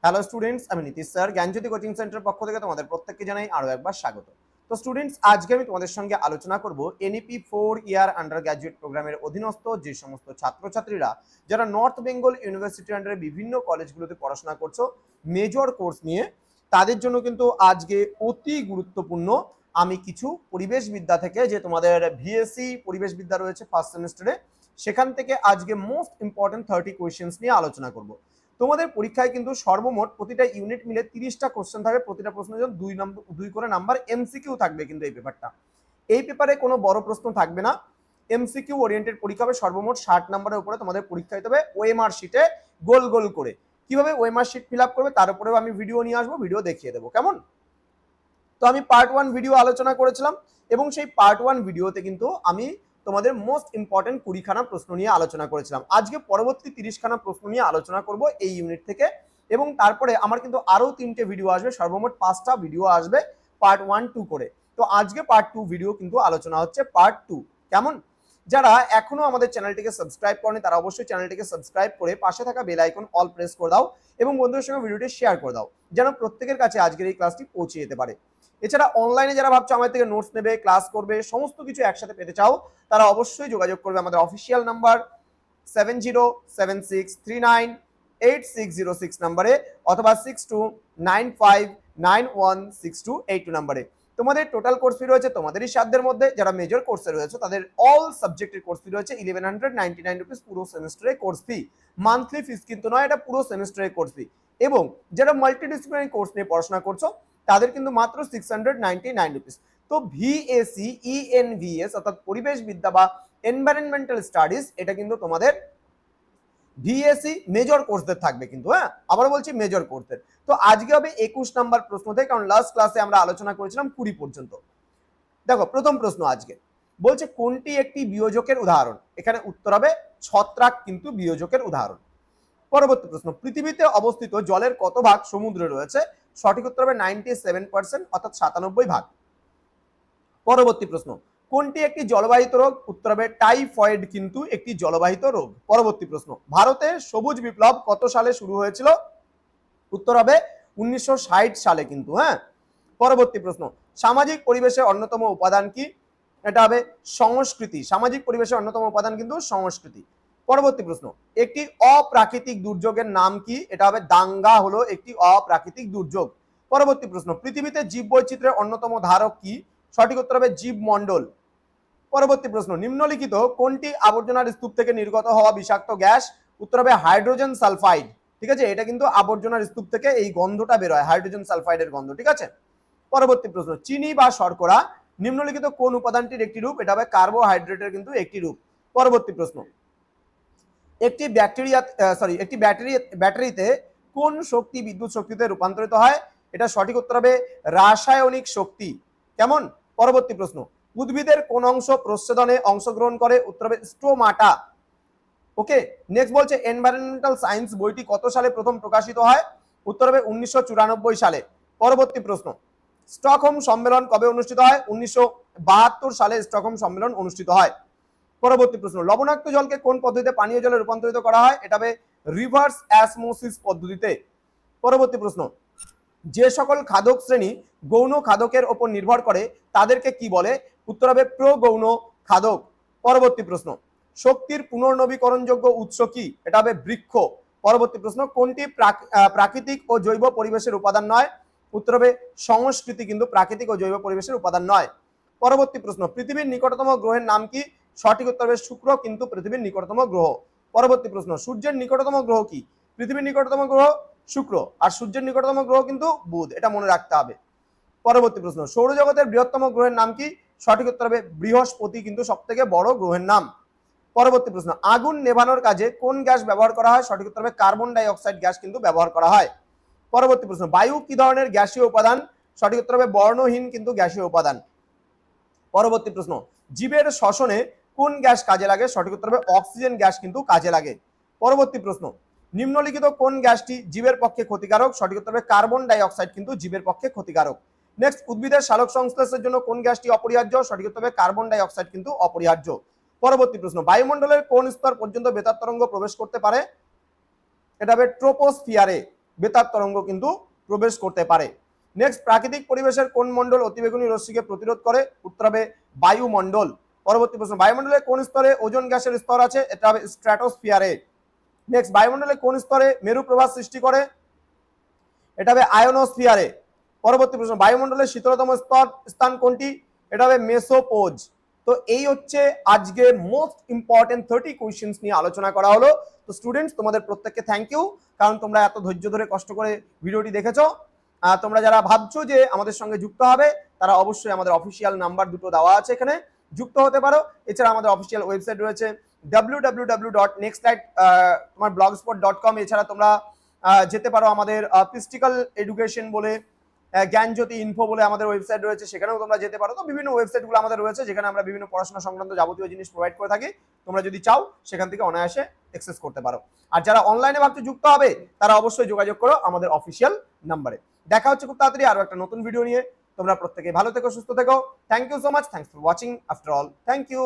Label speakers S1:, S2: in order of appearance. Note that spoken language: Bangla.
S1: হ্যালো স্টুডেন্টস, আমি নীতিশ স্যার জ্ঞানজ্যোতি কোচিং সেন্টার পক্ষ থেকে তোমাদের প্রত্যেককে জানাই আরো একবার স্বাগত। তো স্টুডেন্টস, আজকে আমি তোমাদের সঙ্গে আলোচনা করব এনইপি 4 ইয়ার আন্ডার গ্র্যাজুয়েট প্রোগ্রামের অধীনস্থ যে সমস্ত ছাত্রছাত্রীরা যারা নর্থ বেঙ্গল ইউনিভার্সিটি আন্ডারে বিভিন্ন কলেজগুলোতে পড়াশোনা করছো মেজর কোর্স নিয়ে, তাদের জন্য কিন্তু আজকে অতি গুরুত্বপূর্ণ আমি কিছু পরিবেশবিদ্যা থেকে, যে তোমাদের ভিএসসি পরিবেশবিদ্যা রয়েছে ফার্স্ট সেমিস্টারে, সেখান থেকে আজকে মোস্ট ইম্পর্টেন্ট 30 কোয়েশ্চেন্স নিয়ে আলোচনা করব। তোমাদের পরীক্ষায় কিন্তু সর্বমোট প্রতিটা ইউনিট মিলে 30টা কোশ্চেন থাকবে, প্রতিটা প্রশ্নের জন্য 2 করে নাম্বার এমসিকিউ থাকবে। কিন্তু এই পেপারে কোনো বড় প্রশ্ন থাকবে না, এমসিকিউ ওরিয়েন্টেড পরীক্ষা হবে। সর্বমোট 60 নাম্বারের উপরে তোমাদের পরীক্ষা দিতে হবে ওএমআর শিটে গোল গোল করে। কিভাবে ওএমআর শিট ফিল আপ করবে তার উপরেও আমি ভিডিও নিয়ে আসবো, ভিডিও দেখিয়ে দেবো কেমন। তো আমি পার্ট 1 ভিডিও আলোচনা করেছিলাম এবং সেই পার্ট 1 ভিডিওতে কিন্তু আমি তোমাদের মোস্ট ইম্পর্টেন্ট 20খানা প্রশ্ন নিয়ে আলোচনা করেছিলাম। আজকে পরবর্তী 30খানা প্রশ্ন নিয়ে আলোচনা করব এই ইউনিট থেকে, এবং তারপরে আমার কিন্তু আরো 3টে ভিডিও আসবে, সর্বমোট 5টা ভিডিও আসবে পার্ট 1 2 করে। তো আজকে পার্ট 2 ভিডিও কিন্তু আলোচনা হচ্ছে পার্ট 2 কেমন। যারা এখনো আমাদের চ্যানেলটিকে সাবস্ক্রাইব করেনি তারা অবশ্যই চ্যানেলটিকে সাবস্ক্রাইব করে পাশে থাকা বেল আইকন অল প্রেস করে দাও এবং বন্ধুদের সঙ্গে ভিডিওটি শেয়ার করে দাও, যেন প্রত্যেকের কাছে আজকের এই ক্লাসটি পৌঁছে যেতে পারে। এছাড়া অনলাইনে যারা ভাবছো আমার থেকে নোটস নেবে, ক্লাস করবে, সমস্ত কিছু একসাথে পেতে চাও, তারা অবশ্যই যোগাযোগ করবে আমাদের অফিসিয়াল নাম্বার 7076398606 নাম্বারে অথবা 6295916282 নাম্বারে। তোমাদের টোটাল কোর্স ফি রয়েছে তোমাদেরই সাধ্যের মধ্যে। যারা মেজর কোর্সে রয়েছে তাদের অল সাবজেক্টের কোর্স ফি রয়েছে 1199 রুপিস পুরো সেমিস্টারের কোর্স ফি। মান্থলি ফিস কিন্তু নয়, এটা পুরো সেমিস্টারের কোর্স ফি। এবং যারা মাল্টিডিসিপ্লিনারি কোর্স নিয়ে পড়াশোনা করছো তাদের কিন্তু মাত্র 699 রুপিস। তো ভিএসি ইএনভিএস অর্থাৎ পরিবেশবিদ্যা বা এনভায়রনমেন্টাল স্টাডিজ, এটা কিন্তু তোমাদের ভিএসসি মেজর কোর্সদের থাকবে কিন্তু। হ্যাঁ, আবার বলছি মেজর কোর্সদের। তো আজকে হবে 21 নাম্বার প্রশ্ন থেকে, কারণ লাস্ট ক্লাসে আমরা আলোচনা করেছিলাম 20 পর্যন্ত। দেখো প্রথম প্রশ্ন আজকে বলছে কোনটি একটি বিয়োজকের উদাহরণ। এখানে উত্তর হবে ছত্রাক কিন্তু বিয়োজকের উদাহরণ। পরবর্তী প্রশ্ন, পৃথিবীতে অবস্থিত জলের কত ভাগ সমুদ্রে রয়েছে। সঠিক উত্তর হবে 97% অর্থাৎ 97 ভাগ। পরবর্তী প্রশ্ন, কোনটি একটি জলবাহিত রোগ। উত্তর হবে টাইফয়েড কিন্তু একটি জলবাহিত রোগ। পরবর্তী প্রশ্ন, ভারতে সবুজ বিপ্লব কত সালে শুরু হয়েছিল। উত্তর হবে 1960 সালে কিন্তু। হ্যাঁ, পরবর্তী প্রশ্ন, সামাজিক পরিবেশের অন্যতম উপাদান কি। এটা হবে সংস্কৃতি। সামাজিক পরিবেশের অন্যতম উপাদান কিন্তু সংস্কৃতি। পরবর্তী প্রশ্ন, একটি অপ্রাকৃতিক দুর্যোগের নাম কি। এটা হবে দাঙ্গা হলো একটি অপ্রাকৃতিক দুর্যোগ। পরবর্তী প্রশ্ন, পৃথিবীতে জীববৈচিত্র্যের অন্যতম ধারক কি। সঠিক উত্তর হবে জীবমণ্ডল। পরবর্তী প্রশ্ন, নিম্নলিখিত কোনটি আবর্জনার স্তূপ থেকে নির্গত হওয়া বিষাক্ত গ্যাস। উত্তর হবে হাইড্রোজেন সালফাইড। ঠিক আছে, এটা কিন্তু আবর্জনার স্তূপ থেকে এই গন্ধটা বের হয়, হাইড্রোজেন সালফাইডের গন্ধ। ঠিক আছে। পরবর্তী প্রশ্ন, চিনি বা শর্করা নিম্নলিখিত কোন উপাদানটির একটি রূপ। এটা হবে কার্বোহাইড্রেটের কিন্তু একটি রূপ। পরবর্তী প্রশ্ন, একটি ব্যাটারিতে কোন শক্তি বিদ্যুৎ শক্তিতে রূপান্তরিত হয়। এটা সঠিক উত্তর হবে রাসায়নিক শক্তি। কেমন। পরবর্তী প্রশ্ন, উদ্ভিদের কোন অংশ প্রচ্ছদনে অংশগ্রহণ করে। উত্তর হবে স্টোমাটা। ওকে, নেক্সট বলছে এনভায়রনমেন্টাল সায়েন্স বইটি কত সালে প্রথম প্রকাশিত হয়। উত্তর হবে 1994 সালে। পরবর্তী প্রশ্ন, স্টকহোম সম্মেলন কবে অনুষ্ঠিত হয়। 1972 সালে স্টকহোম সম্মেলন অনুষ্ঠিত হয়। পরবর্তী প্রশ্ন, লবণাক্ত জলকে কোন পদ্ধতিতে পানীয় জলে রূপান্তরিত করা হয়। এটা হবে রিভার্স অ্যাসমোসিস পদ্ধতিতে। পরবর্তী প্রশ্ন, যে সকল খাদক শ্রেণী গৌণ খাদকের উপর নির্ভর করে তাদেরকে কি বলে। উত্তর হবে প্রগৌণ খাদক। পরবর্তী প্রশ্ন, শক্তির পুনর্নবীকরণযোগ্য উৎস কি। এটা হবে বৃক্ষ। পরবর্তী প্রশ্ন, কোনটি প্রাকৃতিক ও জৈব পরিবেশের উপাদান নয়। উত্তর হবে সংস্কৃতি কিন্তু প্রাকৃতিক ও জৈব পরিবেশের উপাদান নয়। পরবর্তী প্রশ্ন, পৃথিবীর নিকটতম গ্রহের নাম কি। সঠিক উত্তর হবে শুক্র কিন্তু পৃথিবীর নিকটতম গ্রহ। পরবর্তী প্রশ্ন, সূর্যের নিকটতম গ্রহ কি। পৃথিবীর নিকটতম গ্রহ শুক্র, আর সূর্যের নিকটতম গ্রহ কিন্তু বুধ, এটা মনে রাখতে হবে। পরবর্তী প্রশ্ন, সৌরজগতের বৃহত্তম গ্রহের নাম কি। সঠিক উত্তর হবে বৃহস্পতি কিন্তু সবথেকে বড় গ্রহের নাম। পরবর্তী প্রশ্ন, আগুন নেভানোর কাজে কোন গ্যাস ব্যবহার করা হয়। সঠিক উত্তর হবে কার্বন ডাই অক্সাইড গ্যাস কিন্তু ব্যবহার করা হয়। পরবর্তী প্রশ্ন, বায়ু কি ধরনের গ্যাসীয় উপাদান। সঠিক উত্তর হবে বর্ণহীন কিন্তু গ্যাসীয় উপাদান। পরবর্তী প্রশ্ন, জীবের শ্বসনে কোন গ্যাস কাজে লাগে। সঠিক উত্তর হবে অক্সিজেন গ্যাস কিন্তু কাজে লাগে। পরবর্তী প্রশ্ন, নিম্নলিখিত কোন গ্যাসটি জীবের পক্ষে ক্ষতিকারক। সঠিক উত্তর হবে কার্বন ডাই অক্সাইড কিন্তু জীবের পক্ষে ক্ষতিকারক। নেক্সট, উদ্ভিদের সালোক সংশ্লেষের জন্য কোন গ্যাসটি অপরিহার্য। সঠিক উত্তর হবে কার্বন ডাই অক্সাইড কিন্তু অপরিহার্য। পরবর্তী প্রশ্ন, বায়ুমণ্ডলের কোন স্তর পর্যন্ত বেতার তরঙ্গ প্রবেশ করতে পারে। এটা হবে ট্রোপোস্ফিয়ারে। বেতার তরঙ্গ কিন্তু প্রবেশ করতে পারে। নেক্সট, প্রাকৃতিক পরিবেশের কোন মণ্ডল অতিবেগুনি রশ্মিকে প্রতিরোধ করে? উত্তর হবে বায়ুমণ্ডল। পরবর্তী প্রশ্ন, বায়ুমণ্ডলের কোন স্তরে ওজোন গ্যাসের স্তর আছে? এটা হবে স্ট্র্যাটোস্ফিয়ারে। নেক্সট, বায়ুমণ্ডলের কোন স্তরে মেরু প্রবাহ সৃষ্টি করে? এটা হবে আয়োনোস্ফিয়ারে। পরবর্তী প্রশ্ন, বায়ুমণ্ডলের শীতলতম স্থান কোনটি? এটা হবে মেসোপোজ। তো এই হচ্ছে আজকে মোস্ট ইম্পর্টেন্ট 30 কোয়েশ্চেন্স নিয়ে আলোচনা করা হলো। তো স্টুডেন্টস, তোমাদের প্রত্যেককে থ্যাংক ইউ, কারণ তোমরা এত ধৈর্য ধরে কষ্ট করে ভিডিওটি দেখেছো। তোমরা যারা ভাবছো যে আমাদের সঙ্গে যুক্ত হবে, তারা অবশ্যই আমাদের অফিসিয়াল নাম্বার দুটো দেওয়া আছে, এখানে যুক্ত হতে পারো। এছাড়া আমাদের অফিসিয়াল ওয়েবসাইট রয়েছে www.nextlight.blogspot.com। এছাড়া তোমরা যেতে পারো আমাদের পিস্টিক্যাল এডুকেশন বলে, জ্ঞানজ্যোতি ইনফো বলে আমাদের ওয়েবসাইট রয়েছে, সেখানেও তোমরা যেতে পারো। তো বিভিন্ন ওয়েবসাইটগুলো আমাদের রয়েছে, যেখানে আমরা বিভিন্ন পড়াশোনা সংক্রান্ত যাবতীয় জিনিস প্রোভাইড করে থাকি। তোমরা যদি চাও সেখান থেকে অনায়াসে অ্যাক্সেস করতে পারো। আর যারা অনলাইনে ভাবছো যুক্ত হবে, তারা অবশ্যই যোগাযোগ করো আমাদের অফিসিয়াল নাম্বারে। দেখা হচ্ছে খুব তাড়াতাড়ি আরো একটা নতুন ভিডিও নিয়ে। তোমরা প্রত্যেকে ভালো থেকো, সুস্থ থেকো। Thank you so much, thanks for watching after all, thank you.